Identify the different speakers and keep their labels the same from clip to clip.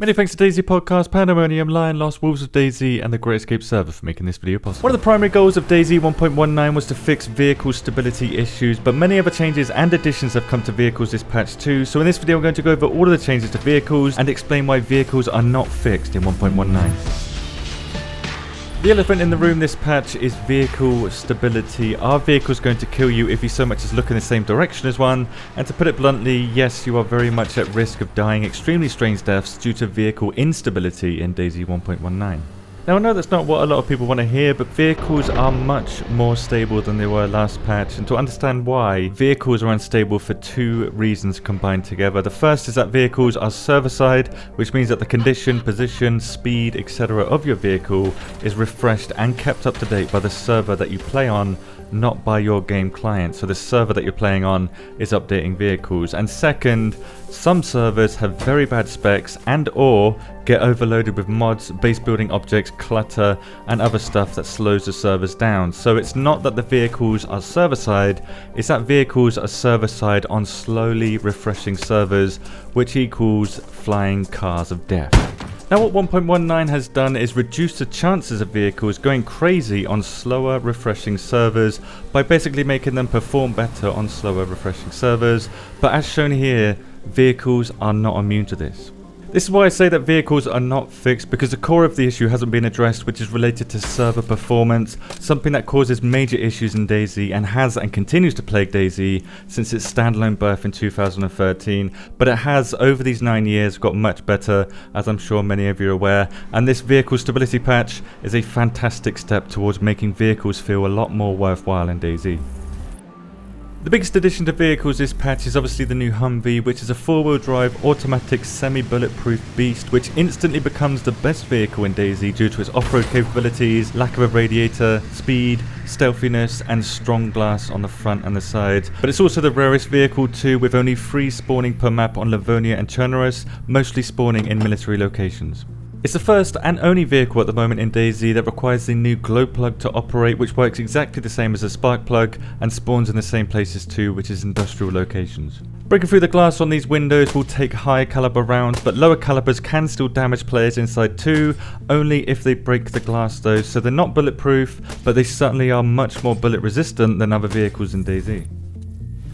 Speaker 1: Many thanks to DayZ Podcast, Pandemonium, Lion Lost, Wolves of DayZ, and the Great Escape server for making this video possible. One of the primary goals of DayZ 1.19 was to fix vehicle stability issues, but many other changes and additions have come to vehicles this patch too. So in this video, I'm going to go over all of the changes to vehicles and explain why vehicles are not fixed in 1.19. The elephant in the room this patch is vehicle stability. Are vehicles going to kill you if you so much as look in the same direction as one? And to put it bluntly, yes, you are very much at risk of dying extremely strange deaths due to vehicle instability in DayZ 1.19. Now I know that's not what a lot of people want to hear, but vehicles are much more stable than they were last patch, and to understand why, vehicles are unstable for two reasons combined together. The first is that vehicles are server side, which means that the condition, position, speed, etc. of your vehicle is refreshed and kept up to date by the server that you play on, not by your game client. So the server that you're playing on is updating vehicles. And second, some servers have very bad specs and or get overloaded with mods, base building objects, clutter and other stuff that slows the servers down. So it's not that the vehicles are server side, it's that vehicles are server side on slowly refreshing servers, which equals flying cars of death. Now what 1.19 has done is reduce the chances of vehicles going crazy on slower refreshing servers by basically making them perform better on slower refreshing servers, but as shown here, vehicles are not immune to this. This is why I say that vehicles are not fixed, because the core of the issue hasn't been addressed, which is related to server performance, something that causes major issues in DayZ and has and continues to plague DayZ since its standalone birth in 2013, but it has over these 9 years got much better, as I'm sure many of you are aware, and this vehicle stability patch is a fantastic step towards making vehicles feel a lot more worthwhile in DayZ. The biggest addition to vehicles this patch is obviously the new Humvee, which is a 4-wheel drive automatic semi-bulletproof beast which instantly becomes the best vehicle in DayZ due to its off-road capabilities, lack of a radiator, speed, stealthiness and strong glass on the front and the sides. But it's also the rarest vehicle too, with only 3 spawning per map on Livonia and Chernobyl, mostly spawning in military locations. It's the first and only vehicle at the moment in DayZ that requires the new glowplug to operate, which works exactly the same as a spark plug and spawns in the same places too, which is industrial locations. Breaking through the glass on these windows will take higher caliber rounds, but lower calibers can still damage players inside too, only if they break the glass though, so they're not bulletproof, but they certainly are much more bullet resistant than other vehicles in DayZ.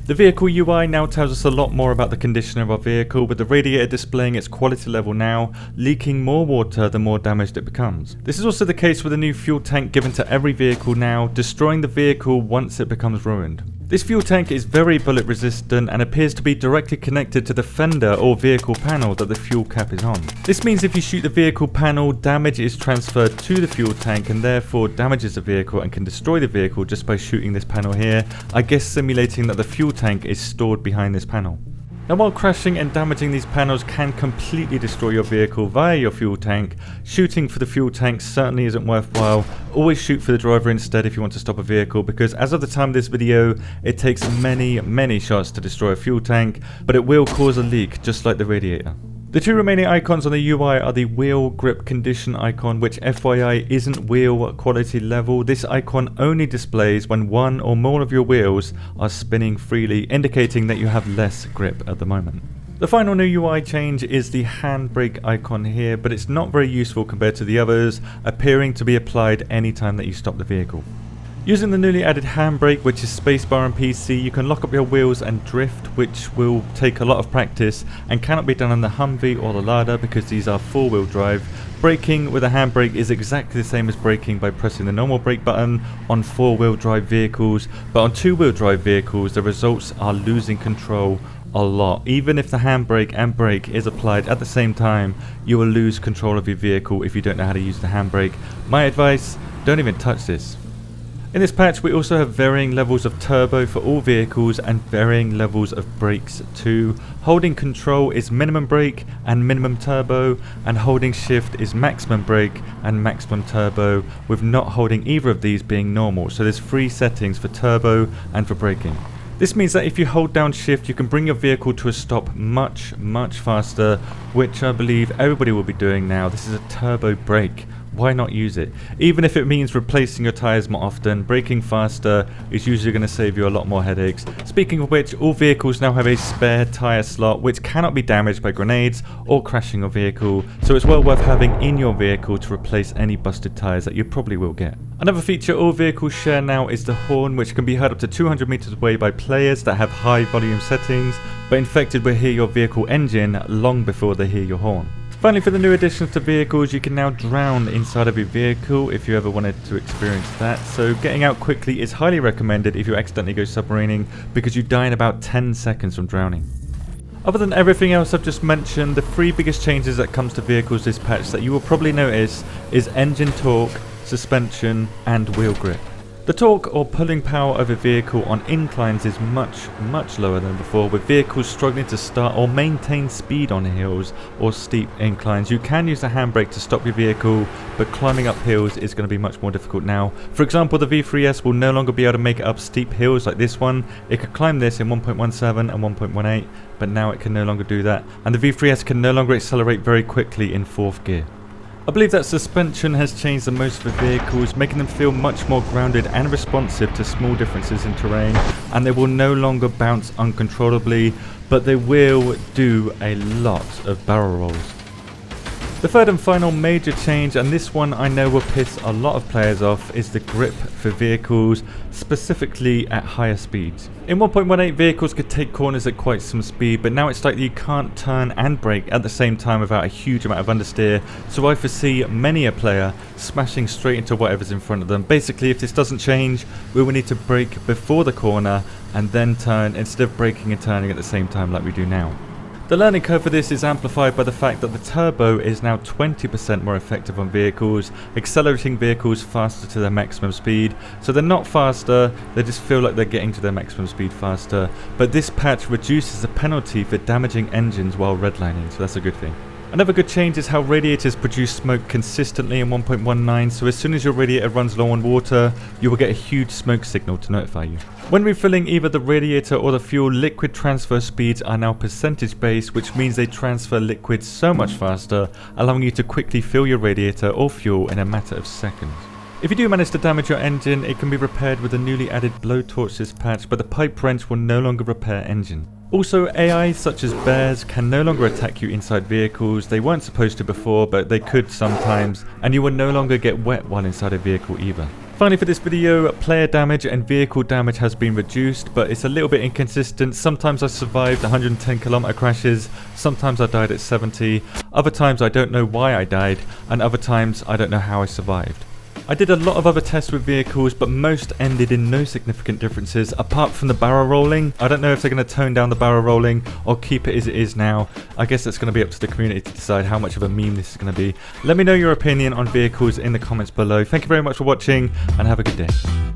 Speaker 1: The vehicle UI now tells us a lot more about the condition of our vehicle, with the radiator displaying its quality level now, leaking more water the more damaged it becomes. This is also the case with a new fuel tank given to every vehicle now, destroying the vehicle once it becomes ruined. This fuel tank is very bullet resistant and appears to be directly connected to the fender or vehicle panel that the fuel cap is on. This means if you shoot the vehicle panel, damage is transferred to the fuel tank and therefore damages the vehicle and can destroy the vehicle just by shooting this panel here, I guess simulating that the fuel tank is stored behind this panel. Now while crashing and damaging these panels can completely destroy your vehicle via your fuel tank, shooting for the fuel tank certainly isn't worthwhile. Always shoot for the driver instead if you want to stop a vehicle, because as of the time of this video, it takes many shots to destroy a fuel tank, but it will cause a leak just like the radiator. The two remaining icons on the UI are the wheel grip condition icon, which FYI isn't wheel quality level. This icon only displays when one or more of your wheels are spinning freely, indicating that you have less grip at the moment. The final new UI change is the handbrake icon here, but it's not very useful compared to the others, appearing to be applied anytime that you stop the vehicle. Using the newly added handbrake, which is spacebar on PC, you can lock up your wheels and drift, which will take a lot of practice and cannot be done on the Humvee or the Lada because these are 4-wheel drive. Braking with a handbrake is exactly the same as braking by pressing the normal brake button on 4-wheel drive vehicles, but on 2-wheel drive vehicles the results are losing control a lot. Even if the handbrake and brake is applied at the same time, you will lose control of your vehicle if you don't know how to use the handbrake. My advice, don't even touch this. In this patch we also have varying levels of turbo for all vehicles and varying levels of brakes too. Holding control is minimum brake and minimum turbo, and holding shift is maximum brake and maximum turbo, with not holding either of these being normal. So there's 3 settings for turbo and for braking. This means that if you hold down shift you can bring your vehicle to a stop much faster, which I believe everybody will be doing now. This is a turbo brake, why not use it? Even if it means replacing your tyres more often, braking faster is usually going to save you a lot more headaches. Speaking of which, all vehicles now have a spare tyre slot which cannot be damaged by grenades or crashing your vehicle, so it's well worth having in your vehicle to replace any busted tyres that you probably will get. Another feature all vehicles share now is the horn, which can be heard up to 200 meters away by players that have high volume settings, but infected will hear your vehicle engine long before they hear your horn. Finally, for the new additions to vehicles, you can now drown inside of your vehicle if you ever wanted to experience that. So getting out quickly is highly recommended if you accidentally go submarining, because you die in about 10 seconds from drowning. Other than everything else I've just mentioned, the three biggest changes that comes to vehicles this patch that you will probably notice is engine torque, suspension and wheel grip. The torque or pulling power of a vehicle on inclines is much lower than before, with vehicles struggling to start or maintain speed on hills or steep inclines. You can use the handbrake to stop your vehicle, but climbing up hills is going to be much more difficult now. For example, the V3S will no longer be able to make it up steep hills like this one. It could climb this in 1.17 and 1.18, but now it can no longer do that, and the V3S can no longer accelerate very quickly in 4th gear. I believe that suspension has changed the most for vehicles, making them feel much more grounded and responsive to small differences in terrain, and they will no longer bounce uncontrollably, but they will do a lot of barrel rolls. The third and final major change, and this one I know will piss a lot of players off, is the grip for vehicles, specifically at higher speeds. In 1.18, vehicles could take corners at quite some speed, but now it's like you can't turn and brake at the same time without a huge amount of understeer, so I foresee many a player smashing straight into whatever's in front of them. Basically, if this doesn't change, we will need to brake before the corner and then turn, instead of braking and turning at the same time like we do now. The learning curve for this is amplified by the fact that the turbo is now 20% more effective on vehicles, accelerating vehicles faster to their maximum speed. So they're not faster, they just feel like they're getting to their maximum speed faster. But this patch reduces the penalty for damaging engines while redlining, so that's a good thing. Another good change is how radiators produce smoke consistently in 1.19, so as soon as your radiator runs low on water, you will get a huge smoke signal to notify you. When refilling either the radiator or the fuel, liquid transfer speeds are now percentage based, which means they transfer liquid so much faster, allowing you to quickly fill your radiator or fuel in a matter of seconds. If you do manage to damage your engine, it can be repaired with a newly added blowtorch this patch, but the pipe wrench will no longer repair engine. Also, AI such as bears can no longer attack you inside vehicles. They weren't supposed to before, but they could sometimes, and you will no longer get wet while inside a vehicle either. Finally, for this video, player damage and vehicle damage has been reduced, but it's a little bit inconsistent. Sometimes I survived 110km crashes, sometimes I died at 70, other times I don't know why I died, and other times I don't know how I survived. I did a lot of other tests with vehicles, but most ended in no significant differences apart from the barrel rolling. I don't know if they're going to tone down the barrel rolling or keep it as it is now. I guess it's going to be up to the community to decide how much of a meme this is going to be. Let me know your opinion on vehicles in the comments below. Thank you very much for watching and have a good day.